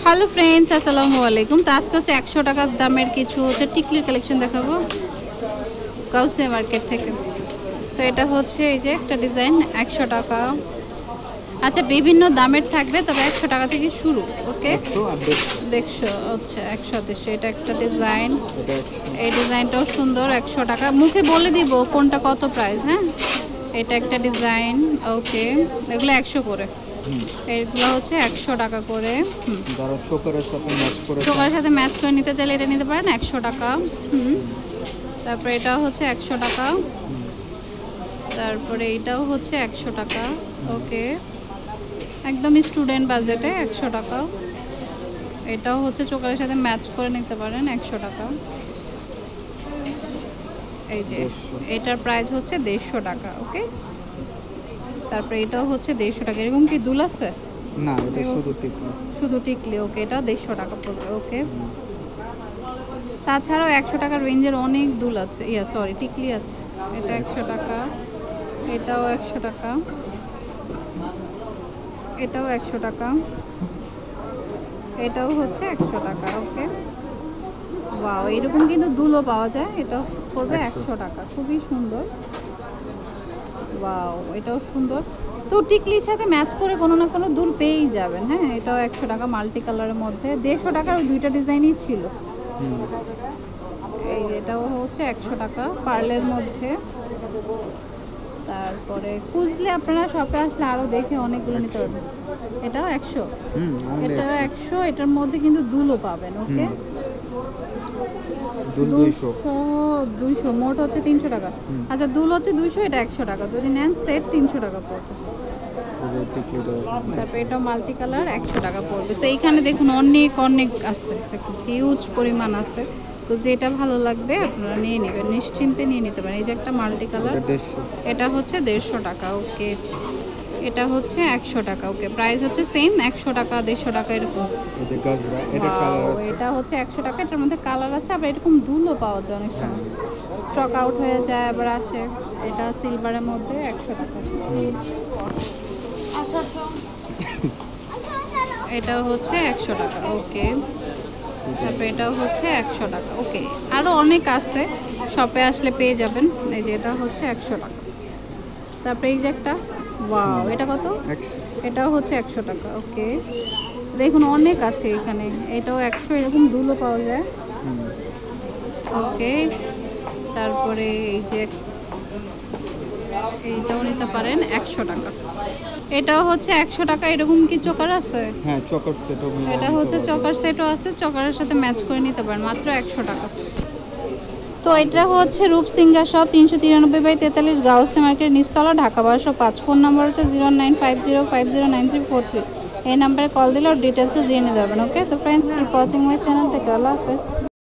Hello friends, আসসালামু আলাইকুম। তো আজকে হচ্ছে 100 টাকার দামের কিছু হচ্ছে টিকলির কালেকশন দেখাবো গাউসিয়া মার্কেট থেকে। তো এটা হচ্ছে এই যে একটা ডিজাইন 100 টাকা। আচ্ছা, বিভিন্ন দামের থাকবে, তবে 100 টাকা থেকে শুরু। ওকে, 150 আচ্ছা 100 এটা একটা ডিজাইন। এই ডিজাইনটাও সুন্দর, 100 টাকা। মুখে বলে দিব কোনটা কত প্রাইস। হ্যাঁ, এটা একটা ডিজাইন। ওকে, এগুলো 100 করে। এগুলো হচ্ছে 100 টাকা করে। যারা চোখের সাথে ম্যাচ করে চোখের সাথে ম্যাচ করে নিতে চাইলে এটা নিতে পারেন 100 টাকা। তারপরে এটাও হচ্ছে 100 টাকা। তারপরে এটাও হচ্ছে 100 টাকা। ওকে, একদম স্টুডেন্ট বাজেটে 100 টাকা। এটাও হচ্ছে চোখের সাথে ম্যাচ করে নিতে পারেন 100 টাকা। এই যে এটার প্রাইস হচ্ছে 150 টাকা। ওকে, তারপরে এটাও হচ্ছে 150 টাকা। এরকম কি দুল আছে? না, এটা শুধু টিকলি। ওকে, এটা 150 টাকা পড়বে। ওকে, তাছাড়াও 100 টাকার রেঞ্জের অনেক দুল আছে, সরি টিকলি আছে। এটা 100 টাকা, এটাও 100 টাকা, এটাও 100 টাকা, এটাও হচ্ছে 100 টাকা। ওকে, ওয়াও, এরকম কিন্তু দুলও পাওয়া যায়। এটা পড়বে 100 টাকা, খুবই সুন্দর। ওয়াও, এটাও সুন্দর। তো টিকলির সাথে ম্যাচ করে কোনো না কোনো দুল পেয়েই যাবেন। হ্যাঁ, এটাও 100 টাকা, মাল্টি কালারের মধ্যে। 150 টাকার ওই দুইটা ডিজাইনই ছিল। এই এটাও হচ্ছে 100 টাকা, পার্লের মধ্যে। তারপরে খুঁজলে আপনারা শপে আসলে আরও দেখে অনেকগুলো নিতে পারবেন। এটাও 100, এটাও 100। এটার মধ্যে কিন্তু দুলও পাবেন। ওকে, 200 মোট হচ্ছে 300 টাকা। আচ্ছা, দুল হচ্ছে 200, এটা 100 টাকা। যদি নেন সেট 300 টাকা পড়বে। তারপরে এটা মাল্টি কালার 100 টাকা পড়বে। তো এইখানে দেখুন অনেক অনেক আছে, হিউজ পরিমাণ আছে। তো যেটা ভালো লাগবে আপনারা নিয়ে নেবেন, নিশ্চিন্তে নিয়ে নিতে পারেন। এই যে একটা মাল্টি কালার, এটা হচ্ছে 150 টাকা। ওকে, এটা হচ্ছে 100 টাকা। ওকে, প্রাইস হচ্ছে সেম, 100 টাকা 150 টাকা এরকম। এটা হচ্ছে 100 টাকা। এটার মধ্যে কালার আছে, আবার এরকম দুলও পাওয়া যায় অনেক সময়, স্টক আউট হয়ে যায় আবার আসে। এটা সিলভারের মধ্যে 100 টাকা। এটাও হচ্ছে 100 টাকা। ওকে, তারপরে এটাও হচ্ছে 100 টাকা। ওকে, আরও অনেক আছে, শপে আসলে পেয়ে যাবেন। এই যে এটা হচ্ছে 100 টাকা। তারপরে এই যে একটা, ওয়াও, এটা কত? এটাও হচ্ছে 100 টাকা। ওকে, দেখুন অনেক আছে এখানে। এটাও 100, এরকম দুলও পাওয়া যায়। ওকে, তারপরে এই যে এইটাও নিতে পারেন 100 টাকা। এটাও হচ্ছে 100 টাকা। এরকম কি চোকার আছে? হ্যাঁ, চকার সেটও। এটা হচ্ছে চকার সেটও আছে, চকারের সাথে ম্যাচ করে নিতে পারেন মাত্র 100 টাকা। তো এটা হচ্ছে রূপসিঙ্গা শপ, 393/43 গাউসিয়া মার্কেট, নিচতলা, ঢাকা 1205। ফোন নাম্বার হচ্ছে 09505099343। এই নাম্বারে কল দিলে ওর ডিটেলসও জেনে যাবেন। ওকে, তো friends, keep watching my channel থেকে। আল্লাহ হাফেজ।